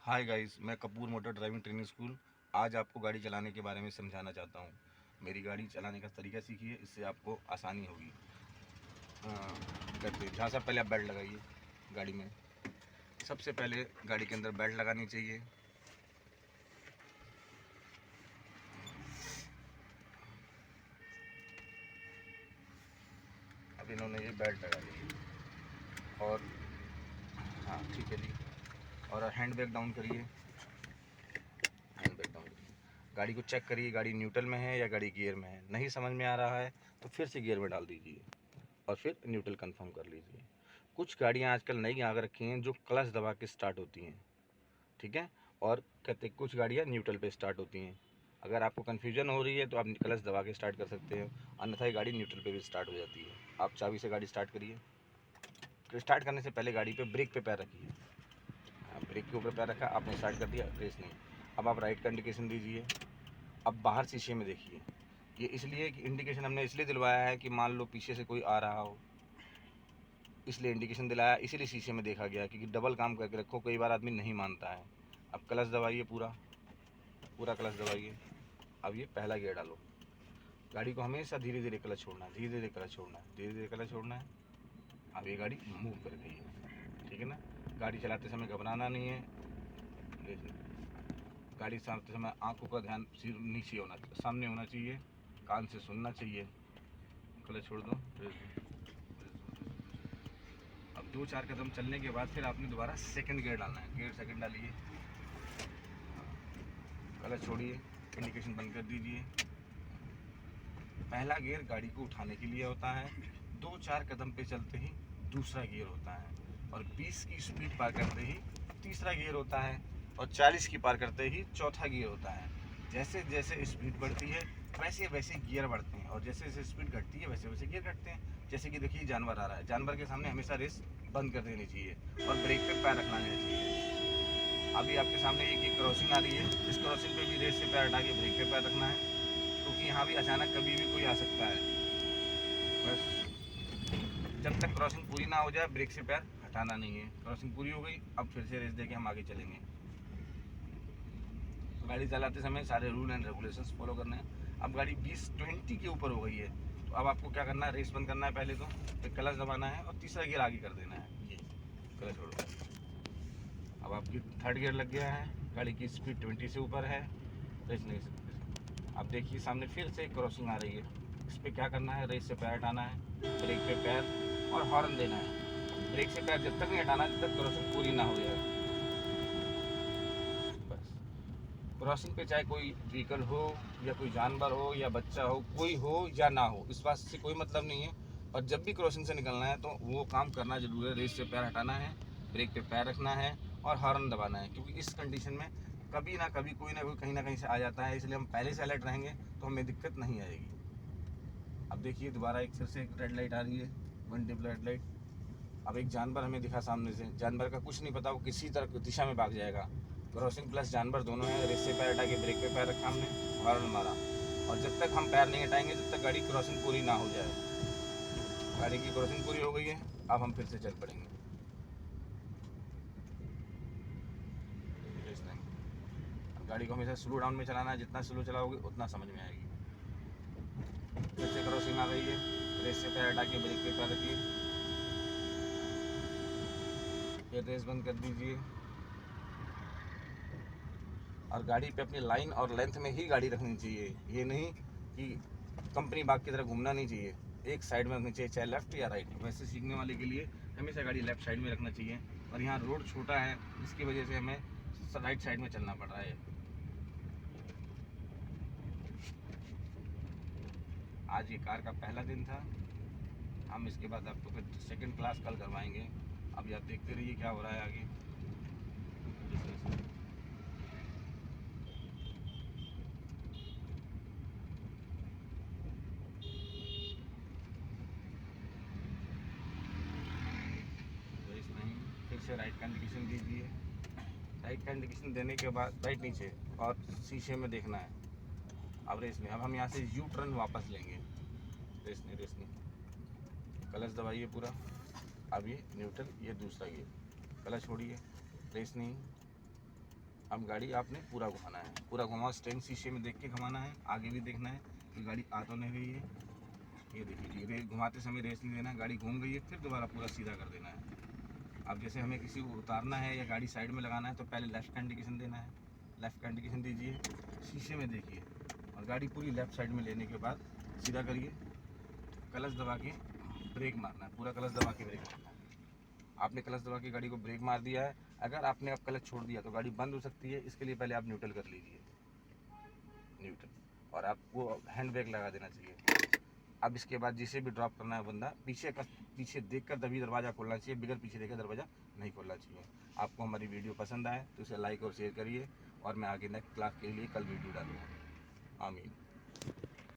Hi guys, मैं Kapoor motor driving training school आज आपको गाड़ी चलाने के बारे में समझाना चाहता हूँ। मेरी गाड़ी चलाने का तरीका सीखिए, इससे आपको आसानी होगी। करते जहाँ से पहले आप बेल्ट लगाइए गाड़ी में। सबसे पहले गाड़ी के अंदर बेल्ट लगानी चाहिए। अब इन्होंने ये बेल्ट लगा ली और हाँ ठीक है जी। और हैंड ब्रेक डाउन करिए, हैंड ब्रेक डाउन करिए। गाड़ी को चेक करिए, गाड़ी न्यूट्रल में है या गाड़ी गियर में है। नहीं समझ में आ रहा है तो फिर से गियर में डाल दीजिए और फिर न्यूट्रल कंफर्म कर लीजिए। कुछ गाड़ियाँ आजकल नई आ रखी हैं जो क्लच दबा के स्टार्ट होती हैं, ठीक है। और कहते कुछ गाड़ियाँ न्यूट्रल पे स्टार्ट होती हैं। अगर आपको कन्फ्यूजन हो रही है तो आप क्लच दबा के स्टार्ट कर सकते हैं, अन्यथा ये गाड़ी न्यूट्रल पे भी स्टार्ट हो जाती है। आप चाबी से गाड़ी स्टार्ट करिए। स्टार्ट करने से पहले गाड़ी पे ब्रेक पे पैर रखिए। ब्रेक के ऊपर पैर रखा, आपने स्टार्ट कर दिया, रेस नहीं। अब आप राइट का इंडिकेशन दीजिए। अब बाहर शीशे में देखिए। ये इसलिए कि इंडिकेशन हमने इसलिए दिलवाया है कि मान लो पीछे से कोई आ रहा हो, इसलिए इंडिकेशन दिलाया, इसीलिए शीशे में देखा गया, क्योंकि डबल काम करके रखो, कई बार आदमी नहीं मानता है। अब क्लच दबाइए, पूरा पूरा क्लच दबाइए। अब ये पहला गियर डालो। गाड़ी को हमेशा धीरे धीरे क्लच छोड़ना है, धीरे धीरे क्लच छोड़ना है, धीरे धीरे क्लच छोड़ना है। अब ये गाड़ी मूव कर गई है, ठीक है ना। गाड़ी चलाते समय घबराना नहीं है। गाड़ी चलाते समय आंखों का ध्यान सिर नीचे होना, सामने होना चाहिए, कान से सुनना चाहिए। क्लच छोड़ दो। अब 2-4 कदम चलने के बाद फिर आपने दोबारा सेकंड गियर डालना है। गियर सेकंड डालिए, क्लच छोड़िए, इंडिकेशन बंद कर दीजिए। पहला गियर गाड़ी को उठाने के लिए होता है, 2-4 कदम पे चलते ही दूसरा गियर होता है, और 20 की स्पीड पार करते ही तीसरा गियर होता है, और 40 की पार करते ही चौथा गियर होता है। जैसे जैसे स्पीड बढ़ती है वैसे वैसे गियर बढ़ते हैं, और जैसे जैसे स्पीड घटती है वैसे वैसे गियर घटते हैं। जैसे कि देखिए जानवर आ रहा है, जानवर के सामने हमेशा रेस बंद कर देनी चाहिए और ब्रेक पे पैर रखना चाहिए। अभी आपके सामने एक क्रॉसिंग आ रही है, इस क्रॉसिंग पे भी रेस से पैर हटा के ब्रेक पे पैर रखना है, क्योंकि यहाँ भी अचानक कभी भी कोई आ सकता है। बस जब तक क्रॉसिंग पूरी ना हो जाए ब्रेक से पैर हटाना नहीं है। क्रॉसिंग पूरी हो गई, अब फिर से रेस देके हम आगे चलेंगे। गाड़ी चलाते समय सारे रूल एंड रेगुलेशंस फॉलो करने हैं। अब गाड़ी 20-20 के ऊपर हो गई है, तो अब आपको क्या करना है, रेस बंद करना है। पहले तो फिर क्लच दबाना है और तीसरा गियर आगे कर देना है। ये क्लच छोड़ो। अब आपकी थर्ड गियर लग गया है, गाड़ी की स्पीड 20 से ऊपर है, रेस नहीं सकते। अब देखिए सामने फिर से एक क्रॉसिंग आ रही है, इस पर क्या करना है, रेस से पैर हटाना है, ब्रेक पे पैर और हॉर्न देना है। ब्रेक से पैर जब तक नहीं हटाना जब तक क्रॉसिंग पूरी ना हो जाए। बस क्रॉसिंग पे चाहे कोई व्हीकल हो या कोई जानवर हो या बच्चा हो, कोई हो या ना हो, इस बात से कोई मतलब नहीं है। और जब भी क्रॉसिंग से निकलना है तो वो काम करना जरूर है। रेस से पैर हटाना है, ब्रेक पे पैर रखना है और हॉर्न दबाना है, क्योंकि इस कंडीशन में कभी ना कभी कोई ना कोई कहीं ना कहीं से आ जाता है, इसलिए हम पहले से अलर्ट रहेंगे तो हमें दिक्कत नहीं आएगी। अब देखिए दोबारा एक फिर से एक रेड लाइट आ रही है, वन डिप रेड लाइट। अब एक जानवर हमें दिखा सामने से, जानवर का कुछ नहीं पता, वो किसी तरह दिशा में भाग जाएगा। क्रॉसिंग प्लस जानवर दोनों है, रेस से पैर हटा के ब्रेक पे पैर रखा हमने, हॉर्न मारा, और जब तक हम पैर नहीं हटाएंगे तब तक गाड़ी क्रॉसिंग पूरी ना हो जाए। गाड़ी की क्रॉसिंग पूरी हो गई है, अब हम फिर से चल पड़ेंगे। गाड़ी को हमेशा स्लो डाउन में चलाना है, जितना स्लो चलाओगे उतना समझ में आएगी। फिर से क्रॉसिंग आ गई है, रेस से पैर हटा के ब्रेक पे पैर रखिए, फिर रेस बंद कर दीजिए। और गाड़ी पे अपनी लाइन और लेंथ में ही गाड़ी रखनी चाहिए, ये नहीं कि कंपनी बाग की तरह घूमना नहीं चाहिए। एक साइड में रखनी चाहिए, चाहे लेफ्ट या राइट। वैसे सीखने वाले के लिए हमेशा गाड़ी लेफ्ट साइड में रखना चाहिए, और यहाँ रोड छोटा है इसकी वजह से हमें राइट साइड में चलना पड़ रहा है। आज ये कार का पहला दिन था, हम इसके बाद आपको फिर सेकंड क्लास कल करवाएंगे। अभी आप देखते रहिए क्या हो रहा है आगे। फिर से राइट का इंडिकेशन दीजिए। राइट का इंडिकेशन देने के बाद राइट नीचे और शीशे में देखना है। अब रेस में, अब हम यहाँ से यू टर्न वापस लेंगे। रेस नहीं, क्लच दबाइए पूरा। अब ये न्यूट्रल, ये दूसरा गियर, क्लच छोड़िए, रेस नहीं, अब गाड़ी आपने पूरा घुमाना है, पूरा घुमाओ, स्टेयरिंग शीशे में देख के घुमाना है, आगे भी देखना है कि गाड़ी आ तो नहीं रही है। ये देखिए रेस घुमाते समय रेस नहीं देना, गाड़ी घूम गई है फिर दोबारा पूरा सीधा कर देना है। अब जैसे हमें किसी को उतारना है या गाड़ी साइड में लगाना है तो पहले लेफ़्ट का इंडिकेशन देना है, लेफ़्ट का इंडिकेशन दीजिए, शीशे में देखिए और गाड़ी पूरी लेफ़्ट साइड में लेने के बाद सीधा करिए, क्लच दबा के ब्रेक मारना है, पूरा क्लच दबा के ब्रेक मारना है। आपने क्लच दबा के गाड़ी को ब्रेक मार दिया है, अगर आपने अब क्लच छोड़ दिया तो गाड़ी बंद हो सकती है, इसके लिए पहले आप न्यूट्रल कर लीजिए, न्यूट्रल, और आपको हैंड ब्रेक लगा देना चाहिए। अब इसके बाद जिसे भी ड्रॉप करना है बंदा पीछे देखकर तभी दरवाज़ा खोलना चाहिए, बगैर पीछे देखकर दरवाज़ा नहीं खोलना चाहिए। आपको हमारी वीडियो पसंद आए तो इसे लाइक और शेयर करिए और मैं आगे नेक्स्ट क्लास के लिए कल वीडियो डालूँगा। आमीन।